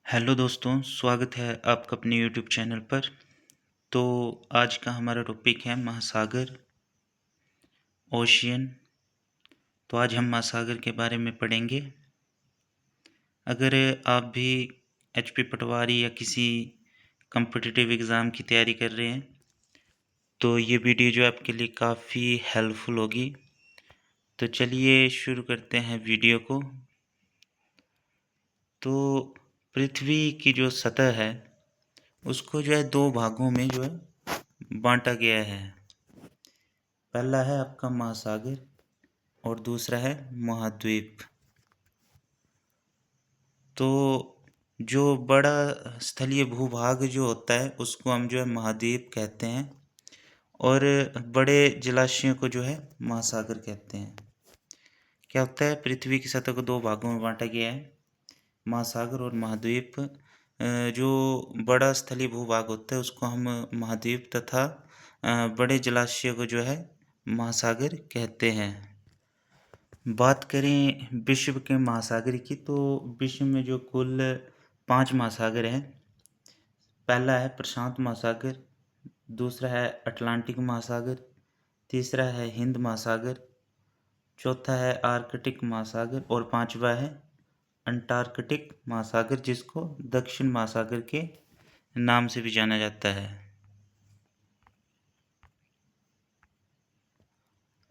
Hello दोस्तों, स्वागत है आपका अपने यूट्यूब चैनल पर। तो आज का हमारा टॉपिक है महासागर, ओशियन। तो आज हम महासागर के बारे में पढ़ेंगे। अगर आप भी एचपी पटवारी या किसी कम्पिटिटिव एग्ज़ाम की तैयारी कर रहे हैं तो ये वीडियो जो आपके लिए काफ़ी हेल्पफुल होगी। तो चलिए शुरू करते हैं वीडियो को। तो पृथ्वी की जो सतह है उसको जो है दो भागों में जो है बांटा गया है। पहला है आपका महासागर और दूसरा है महाद्वीप। तो जो बड़ा स्थलीय भूभाग जो होता है उसको हम जो है महाद्वीप कहते हैं और बड़े जलाशयों को जो है महासागर कहते हैं। क्या होता है, पृथ्वी की सतह को दो भागों में बांटा गया है, महासागर और महाद्वीप। जो बड़ा स्थलीय भूभाग होता है उसको हम महाद्वीप तथा बड़े जलाशय को जो है महासागर कहते हैं। बात करें विश्व के महासागर की तो विश्व में जो कुल 5 महासागर हैं। पहला है प्रशांत महासागर, दूसरा है अटलांटिक महासागर, तीसरा है हिंद महासागर, चौथा है आर्कटिक महासागर और पांचवा है अंटार्कटिक महासागर, जिसको दक्षिण महासागर के नाम से भी जाना जाता है।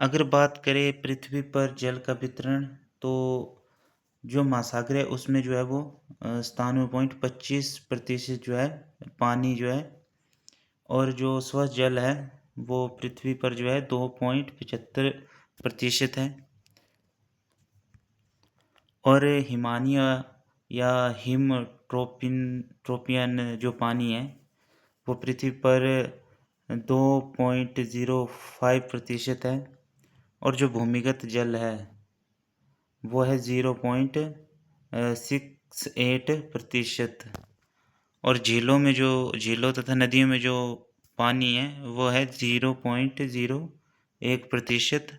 अगर बात करें पृथ्वी पर जल का वितरण तो जो महासागर है उसमें जो है वो 97.25% जो है पानी जो है, और जो स्वच्छ जल है वो पृथ्वी पर जो है 2.75% है। और हिमानीय या हिम ट्रोपियन जो पानी है वो पृथ्वी पर 2.05% है। और जो भूमिगत जल है वो है 0.68%। और झीलों तथा नदियों में जो पानी है वो है 0.01%।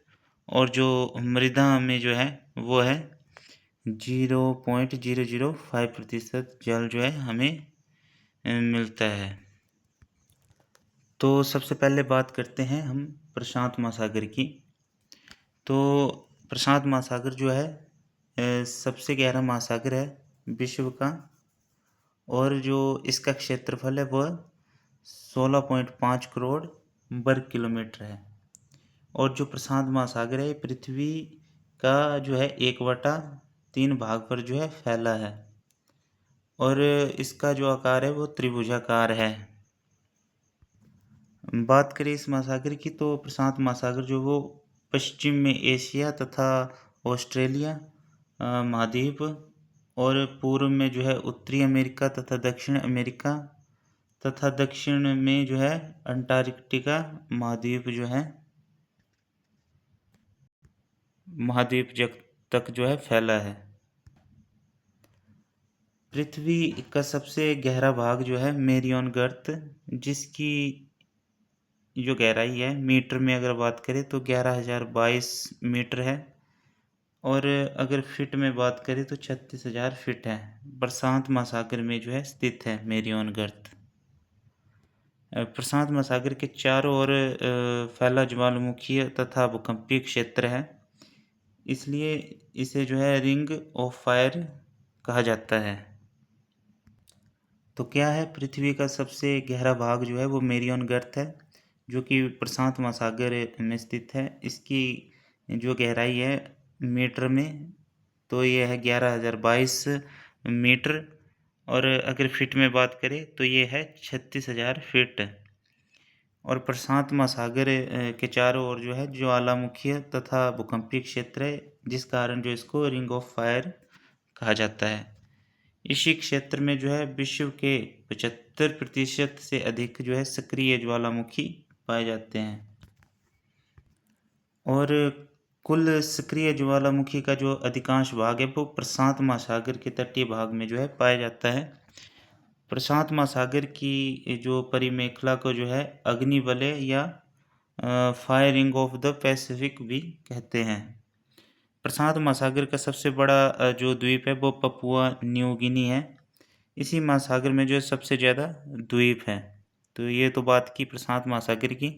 और जो मृदा में जो है वो है 0.005% जल जो है हमें मिलता है। तो सबसे पहले बात करते हैं हम प्रशांत महासागर की। तो प्रशांत महासागर जो है सबसे गहरा महासागर है विश्व का, और जो इसका क्षेत्रफल है वह 16.5 करोड़ वर्ग किलोमीटर है। और जो प्रशांत महासागर है पृथ्वी का जो है 1/3 भाग पर जो है फैला है, और इसका जो आकार है वो त्रिभुजाकार है। बात करें इस महासागर की तो प्रशांत महासागर जो वो पश्चिम में एशिया तथा ऑस्ट्रेलिया महाद्वीप, और पूर्व में जो है उत्तरी अमेरिका तथा दक्षिण अमेरिका, तथा दक्षिण में जो है अंटार्कटिका महाद्वीप जो है महाद्वीप तक जो है फैला है। पृथ्वी का सबसे गहरा भाग जो है मेरियन गर्त, जिसकी जो गहराई है मीटर में अगर बात करें तो 11,022 मीटर है, और अगर फिट में बात करें तो 36,000 फिट है। प्रशांत महासागर में जो है स्थित है मेरियन गर्त। प्रशांत महासागर के चारों ओर फैला ज्वालामुखीय तथा भूकंपीय क्षेत्र है, इसलिए इसे जो है रिंग ऑफ फायर कहा जाता है। तो क्या है, पृथ्वी का सबसे गहरा भाग जो है वो मेरियन गर्त है, जो कि प्रशांत महासागर में स्थित है। इसकी जो गहराई है मीटर में तो ये है 11,022 मीटर, और अगर फिट में बात करें तो ये है 36,000 फिट। और प्रशांत महासागर के चारों ओर जो है ज्वालामुखीय तथा भूकंपीय क्षेत्र है, जिस कारण जो इसको रिंग ऑफ फायर कहा जाता है। इसी क्षेत्र में जो है विश्व के 75% से अधिक जो है सक्रिय ज्वालामुखी पाए जाते हैं। और कुल सक्रिय ज्वालामुखी का जो अधिकांश भाग है वो प्रशांत महासागर के तटीय भाग में जो है पाया जाता है। प्रशांत महासागर की जो परिमेखला को जो है अग्निवलय या fire ring of the Pacific भी कहते हैं। प्रशांत महासागर का सबसे बड़ा जो द्वीप है वो पपुआ न्यू गिनी है। इसी महासागर में जो है सबसे ज़्यादा द्वीप हैं। तो ये तो बात की प्रशांत महासागर की।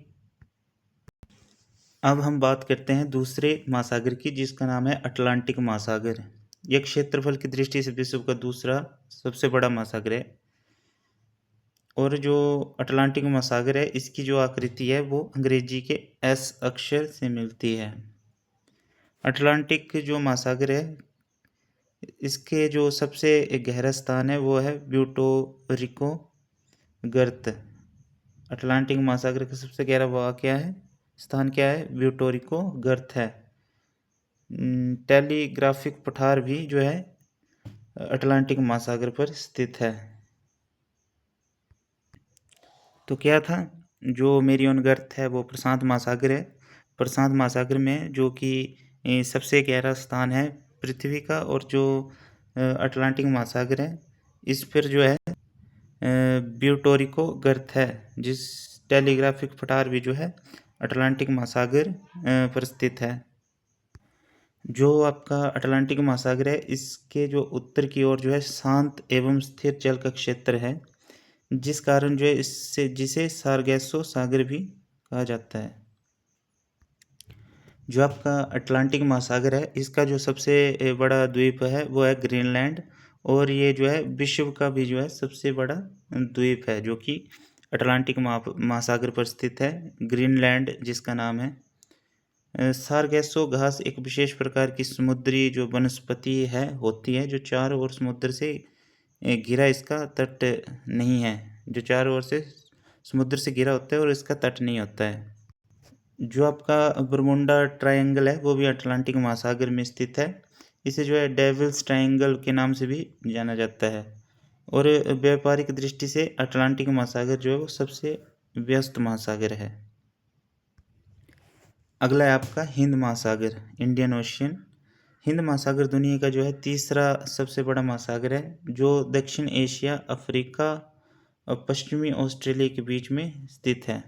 अब हम बात करते हैं दूसरे महासागर की, जिसका नाम है अटलांटिक महासागर। यह क्षेत्रफल की दृष्टि से विश्व का दूसरा सबसे बड़ा महासागर है। और जो अटलांटिक महासागर है, इसकी जो आकृति है वो अंग्रेजी के एस अक्षर से मिलती है। अटलांटिक जो महासागर है, इसके जो सबसे गहरा स्थान है वो है प्यूर्टो गर्त। अटलांटिक महासागर का सबसे गहरा भाग क्या है, स्थान क्या है, प्यूर्टो गर्त है। टेलीग्राफिक पठार भी जो है अटलांटिक महासागर पर स्थित है। तो क्या था, जो मेरियन गर्त है वो प्रशांत महासागर है। प्रशांत महासागर में जो कि सबसे गहरा स्थान है पृथ्वी का, और जो अटलांटिक महासागर है इस पर जो है प्यूर्टो गर्त है, जिस टेलीग्राफिक पठार भी जो है अटलांटिक महासागर पर स्थित है। जो आपका अटलांटिक महासागर है, इसके जो उत्तर की ओर जो है शांत एवं स्थिर जल का क्षेत्र है, जिस कारण जो है जिसे सारगैसो सागर भी कहा जाता है। जो आपका अटलांटिक महासागर है, इसका जो सबसे बड़ा द्वीप है वो है ग्रीनलैंड, और ये जो है विश्व का भी जो है सबसे बड़ा द्वीप है, जो कि अटलांटिक महासागर पर स्थित है, ग्रीनलैंड जिसका नाम है। सारगैसो घास एक विशेष प्रकार की समुद्री जो वनस्पति है होती है, जो चारों ओर समुद्र से घिरा इसका तट नहीं है, जो चारों ओर से समुद्र से घिरा होता है और इसका तट नहीं होता है। जो आपका बरमुंडा ट्रायंगल है वो भी अटलांटिक महासागर में स्थित है। इसे जो है डेविल्स ट्रायंगल के नाम से भी जाना जाता है। और व्यापारिक दृष्टि से अटलांटिक महासागर जो है वो सबसे व्यस्त महासागर है। अगला है आपका हिंद महासागर, इंडियन ओशियन। हिंद महासागर दुनिया का जो है तीसरा सबसे बड़ा महासागर है, जो दक्षिण एशिया, अफ्रीका और पश्चिमी ऑस्ट्रेलिया के बीच में स्थित है।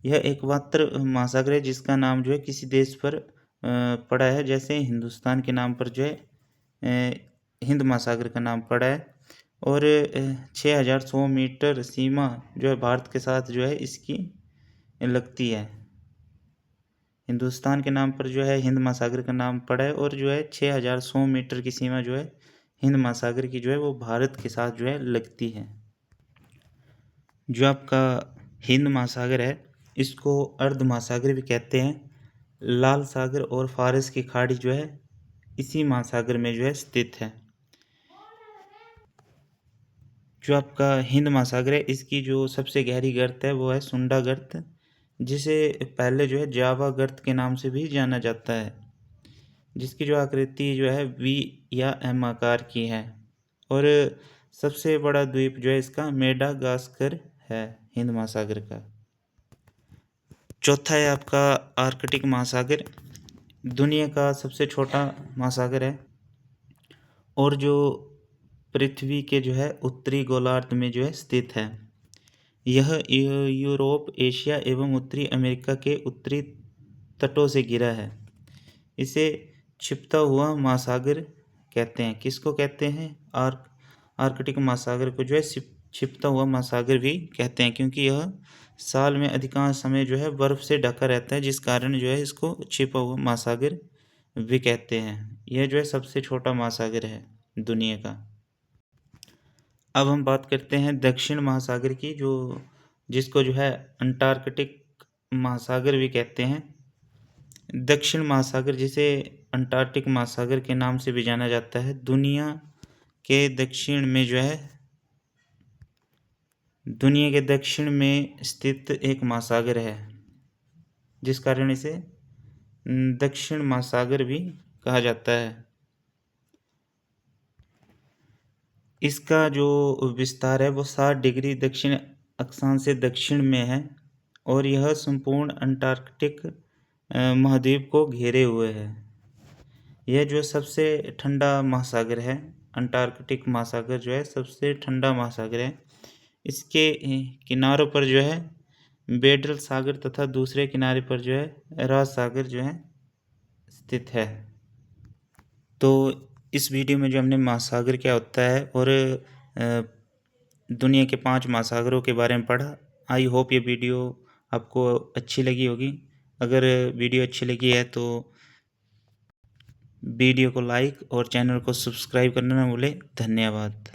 यह एकमात्र महासागर है जिसका नाम जो है किसी देश पर पड़ा है, जैसे हिंदुस्तान के नाम पर जो है हिंद महासागर का नाम पड़ा है। और 6100 मीटर सीमा जो है भारत के साथ जो है इसकी लगती है। हिंदुस्तान के नाम पर जो है हिंद महासागर का नाम पड़ा है, और जो है 6100 मीटर की सीमा जो है हिंद महासागर की जो है वो भारत के साथ जो है लगती है। जो आपका हिंद महासागर है, इसको अर्ध महासागर भी कहते हैं। लाल सागर और फारस की खाड़ी जो है इसी महासागर में जो है स्थित है। जो आपका हिंद महासागर है, इसकी जो सबसे गहरी गर्त है वो है सुंडा गर्त, जिसे पहले जो है जावा गर्त के नाम से भी जाना जाता है, जिसकी जो आकृति जो है वी या एम आकार की है। और सबसे बड़ा द्वीप जो है इसका मेडागास्कर है हिंद महासागर का। चौथा है आपका आर्कटिक महासागर, दुनिया का सबसे छोटा महासागर है, और जो पृथ्वी के जो है उत्तरी गोलार्ध में जो है स्थित है। यह यूरोप, एशिया एवं उत्तरी अमेरिका के उत्तरी तटों से घिरा है। इसे छिपता हुआ महासागर कहते हैं। किसको कहते हैं? आर्कटिक महासागर को जो है छिपता हुआ महासागर भी कहते हैं, क्योंकि यह साल में अधिकांश समय जो है बर्फ से ढका रहता है, जिस कारण जो है इसको छिपा हुआ महासागर भी कहते हैं। यह जो है सबसे छोटा महासागर है दुनिया का। अब हम बात करते हैं दक्षिण महासागर की, जिसको जो है अंटार्कटिक महासागर भी कहते हैं। दक्षिण महासागर, जिसे अंटार्कटिक महासागर के नाम से भी जाना जाता है, दुनिया के दक्षिण में स्थित एक महासागर है, जिस कारण इसे दक्षिण महासागर भी कहा जाता है। इसका जो विस्तार है वो 60 डिग्री दक्षिण अक्षांश से दक्षिण में है, और यह संपूर्ण अंटार्कटिक महाद्वीप को घेरे हुए है। यह जो सबसे ठंडा महासागर है, अंटार्कटिक महासागर जो है सबसे ठंडा महासागर है। इसके किनारों पर जो है बेडल सागर तथा दूसरे किनारे पर जो है राज सागर जो है स्थित है। तो इस वीडियो में जो हमने महासागर क्या होता है और दुनिया के 5 महासागरों के बारे में पढ़ा। आई होप ये वीडियो आपको अच्छी लगी होगी। अगर वीडियो अच्छी लगी है तो वीडियो को लाइक और चैनल को सब्सक्राइब करना ना भूलें। धन्यवाद।